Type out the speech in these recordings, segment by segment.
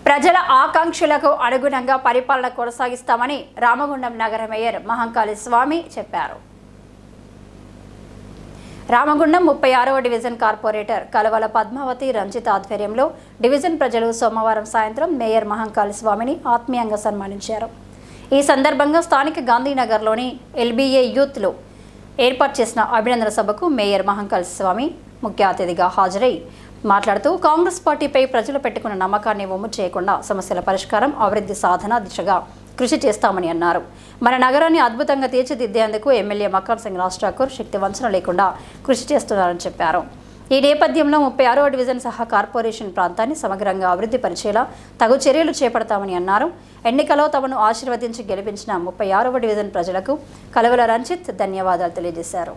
ప్రజల ఆకాంక్షలకు అనుగుణంగా పరిపాలన కొనసాగిస్తామని రామగుండం నగర మేయర్ మహంకాళి స్వామి చెప్పారు. రామగుండం 36వ డివిజన్ కార్పొరేటర్ కలవల పద్మావతి రంజిత్ ఆధ్వర్యంలో డివిజన్ ప్రజలు సోమవారం సాయంత్రం మేయర్ మహంకాళి స్వామిని ఆత్మీయంగా సన్మానించారు. ఈ సందర్భంగా స్థానిక గాంధీనగర్లోని ఎల్బీఏ యూత్లో ఏర్పాటు చేసిన అభినందన సభకు మేయర్ మహంకాళి స్వామి ముఖ్య అతిథిగా హాజరై మాట్లాడుతూ కాంగ్రెస్ పార్టీపై ప్రజలు పెట్టుకున్న నమ్మకాన్ని వమ్ము చేయకుండా సమస్యల పరిష్కారం, అభివృద్ధి సాధన దిశగా కృషి చేస్తామని అన్నారు. మన నగరాన్ని అద్భుతంగా తీర్చిదిద్దేందుకు ఎమ్మెల్యే మక్కన్ సింగ్ రాజ్ ఠాకూర్ శక్తి వంచన లేకుండా కృషి చేస్తున్నారని చెప్పారు. ఈ నేపథ్యంలో 36వ డివిజన్ సహా కార్పొరేషన్ ప్రాంతాన్ని సమగ్రంగా అభివృద్ధి పరిచేలా తగు చర్యలు చేపడతామని అన్నారు. ఎన్నికలో తమను ఆశీర్వదించి గెలిపించిన 36వ డివిజన్ ప్రజలకు కలవల రంజిత్ ధన్యవాదాలు తెలియజేశారు.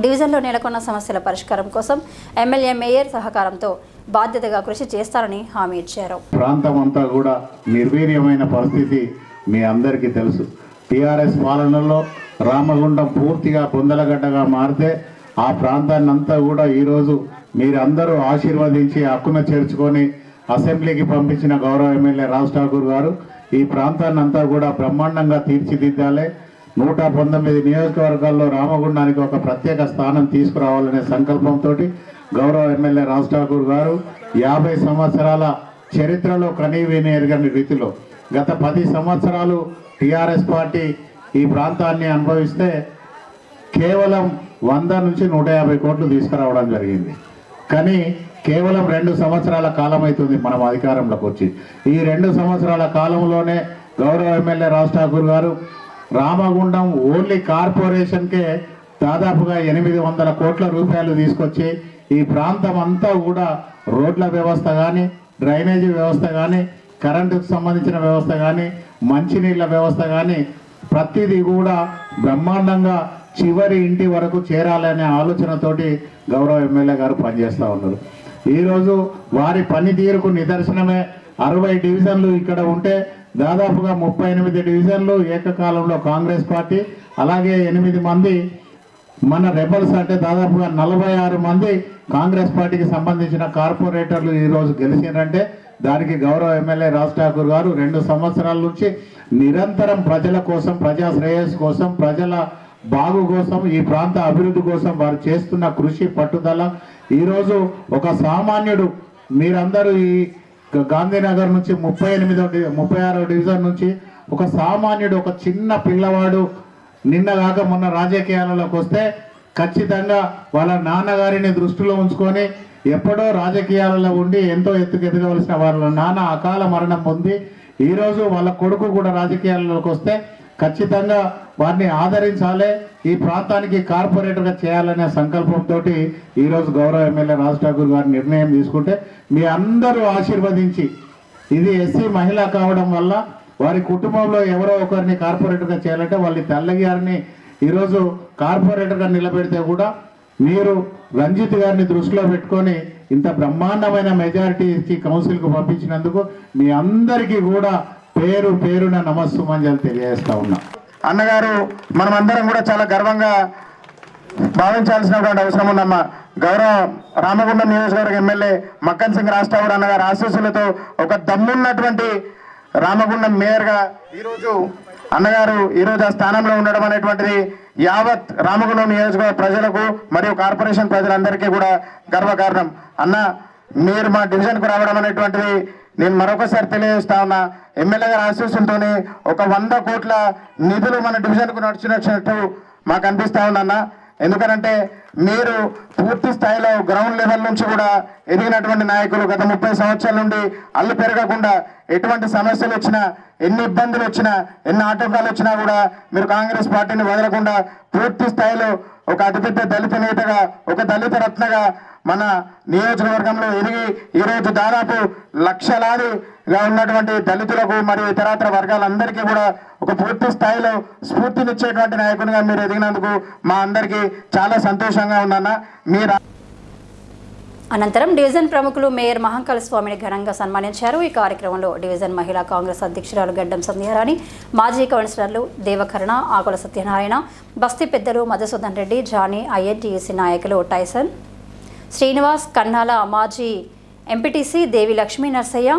డివిజన్లో నెలకొన్న సమస్యల పరిష్కారం కోసం ఎమ్మెల్యే మేయర్ సహకారంతో బాధ్యతగా కృషి చేస్తారని హామీ ఇచ్చారు. ప్రాంతం అంతా కూడా నిర్వీర్యమైన పరిస్థితి మీ అందరికీ తెలుసు. టీఆర్ఎస్ పాలనలో రామగుండం పూర్తిగా బొందలగడ్డగా మారితే ఆ ప్రాంతాన్ని అంతా కూడా ఈరోజు మీరందరూ ఆశీర్వదించి హక్కున చేర్చుకొని అసెంబ్లీకి పంపించిన గౌరవ ఎమ్మెల్యే రాజ్ ఠాకూర్ గారు ఈ ప్రాంతాన్ని అంతా కూడా బ్రహ్మాండంగా తీర్చిదిద్దాలి. 119 నియోజకవర్గాల్లో రామగుండానికి ఒక ప్రత్యేక స్థానం తీసుకురావాలనే సంకల్పంతో గౌరవ ఎమ్మెల్యే రాజ్ ఠాకూర్ గారు 50 సంవత్సరాల చరిత్రలో కనీవిని ఎరగని రీతిలో గత 10 సంవత్సరాలు టీఆర్ఎస్ పార్టీ ఈ ప్రాంతాన్ని అనుభవిస్తే కేవలం 100 నుంచి 150 కోట్లు తీసుకురావడం జరిగింది. కానీ కేవలం 2 సంవత్సరాల కాలం అవుతుంది మనం అధికారంలోకి వచ్చి. ఈ 2 సంవత్సరాల కాలంలోనే గౌరవ ఎమ్మెల్యే రాజ్ ఠాకూర్ గారు రామగుండం ఓన్లీ కార్పొరేషన్కే దాదాపుగా 800 కోట్ల రూపాయలు తీసుకొచ్చి ఈ ప్రాంతం అంతా కూడా రోడ్ల వ్యవస్థ కానీ, డ్రైనేజీ వ్యవస్థ కానీ, కరెంటుకు సంబంధించిన వ్యవస్థ కానీ, మంచినీళ్ళ వ్యవస్థ కానీ ప్రతిదీ కూడా బ్రహ్మాండంగా చివరి ఇంటి వరకు చేరాలనే ఆలోచనతోటి గౌరవ ఎమ్మెల్యే గారు పనిచేస్తూ ఉన్నారు. ఈరోజు వారి పనితీరుకు నిదర్శనమే 60 డివిజన్లు ఇక్కడ ఉంటే దాదాపుగా 38 డివిజన్లు ఏకకాలంలో కాంగ్రెస్ పార్టీ, అలాగే 8 మంది మన రెబల్స్ అంటే దాదాపుగా 46 మంది కాంగ్రెస్ పార్టీకి సంబంధించిన కార్పొరేటర్లు ఈరోజు గెలిచినారంటే దానికి గౌరవ ఎమ్మెల్యే రాజ్ ఠాకూర్ గారు 2 సంవత్సరాల నుంచి నిరంతరం ప్రజల కోసం, ప్రజా శ్రేయస్సు కోసం, ప్రజల బాగు కోసం, ఈ ప్రాంత అభివృద్ధి కోసం వారు చేస్తున్న కృషి, పట్టుదల ఈరోజు ఒక సామాన్యుడు మీరందరూ ఈ గాంధీనగర్ నుంచి 36వ డివిజన్ నుంచి ఒక సామాన్యుడు, ఒక చిన్న పిల్లవాడు నిన్నగాక మొన్న రాజకీయాలలోకి వస్తే ఖచ్చితంగా వాళ్ళ నాన్నగారిని దృష్టిలో ఉంచుకొని ఎప్పుడో రాజకీయాలలో ఉండి ఎంతో ఎత్తుకు ఎదగవలసిన వాళ్ళ నాన్న అకాల మరణం పొంది ఈరోజు వాళ్ళ కొడుకు కూడా రాజకీయాలలోకి వస్తే ఖచ్చితంగా వారిని ఆదరించాలి, ఈ ప్రాంతానికి కార్పొరేటర్గా చేయాలనే సంకల్పంతో ఈరోజు గౌరవ ఎమ్మెల్యే రాజ్ ఠాకూర్ గారు నిర్ణయం తీసుకుంటే మీ అందరూ ఆశీర్వదించి, ఇది ఎస్సీ మహిళ కావడం వల్ల వారి కుటుంబంలో ఎవరో ఒకరిని కార్పొరేటర్గా చేయాలంటే వాళ్ళ తల్లి గారిని ఈరోజు కార్పొరేటర్గా నిలబెడితే కూడా మీరు రంజిత్ గారిని దృష్టిలో పెట్టుకొని ఇంత బ్రహ్మాండమైన మెజారిటీ ఇచ్చి కౌన్సిల్కు పంపించినందుకు మీ అందరికీ కూడా పేరు పేరున నమస్సుమంజలు తెలియజేస్తా ఉన్నా. అన్నగారు మనమందరం కూడా చాలా గర్వంగా భావించాల్సినటువంటి అవసరం ఉందమ్మా. గౌరవ రామగుండం నియోజకవర్గ ఎమ్మెల్యే మక్కన్ సింగ్ రాజ్ ఠాకూర్ అన్నగారు ఆశీస్సులతో ఒక దమ్మున్నటువంటి రామగుండం మేయర్గా ఈరోజు అన్నగారు ఈరోజు ఆ స్థానంలో ఉండడం అనేటువంటిది యావత్ రామగుండం నియోజకవర్గ ప్రజలకు మరియు కార్పొరేషన్ ప్రజలందరికీ కూడా గర్వకారణం. అన్న, మీరు మా డివిజన్కు రావడం అనేటువంటిది నేను మరొకసారి తెలియజేస్తా ఉన్నా. ఎమ్మెల్యే గారి ఆశీస్సులతో ఒక 100 కోట్ల నిధులు మన డివిజన్కు నడిచినట్టు మాకు అనిపిస్తా ఉందన్న. ఎందుకనంటే మీరు పూర్తి స్థాయిలో గ్రౌండ్ లెవెల్ నుంచి కూడా ఎదిగినటువంటి నాయకులు. గత 30 సంవత్సరాల నుండి అల్లు పెరగకుండా ఎటువంటి సమస్యలు వచ్చినా, ఎన్ని ఇబ్బందులు వచ్చినా, ఎన్ని ఆటంకాలు వచ్చినా కూడా మీరు కాంగ్రెస్ పార్టీని వదలకుండా పూర్తి స్థాయిలో ఒక అతిపెద్ద దళిత నేతగా, ఒక దళిత రత్నగా మన నియోజకవర్గంలో ఎదిగి ఈరోజు దాదాపు లక్షలాదిగా ఉన్నటువంటి దళితులకు మరియు ఇతరత్ర వర్గాలందరికీ కూడా ఒక పూర్తి స్థాయిలో స్ఫూర్తినిచ్చేటువంటి నాయకునిగా మీరు ఎదిగినందుకు మా అందరికీ చాలా సంతోషంగా ఉందన్న. మీరు అనంతరం డివిజన్ ప్రముఖులు మేయర్ మహంకాళి స్వామిని ఘనంగా సన్మానించారు. ఈ కార్యక్రమంలో డివిజన్ మహిళా కాంగ్రెస్ అధ్యక్షురాలు గడ్డం సంధ్యారాణి, మాజీ కౌన్సిలర్లు దేవకరణ, ఆకుల సత్యనారాయణ, బస్తీ పెద్దలు మధుసూదన్ రెడ్డి, జానీ, ఐఎన్టీయూసీ నాయకులు టైసన్, శ్రీనివాస్, కన్నాల మాజీ ఎంపీటీసీ దేవి లక్ష్మీ నర్సయ్య,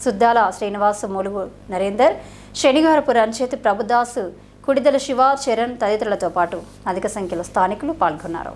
సుద్దాల శ్రీనివాస్, మూలుగు నరేందర్, శనిగారపు రంజిత్, ప్రభుదాస్, కుడిదల శివ, చరణ్ తదితరులతో పాటు అధిక సంఖ్యలో స్థానికులు పాల్గొన్నారు.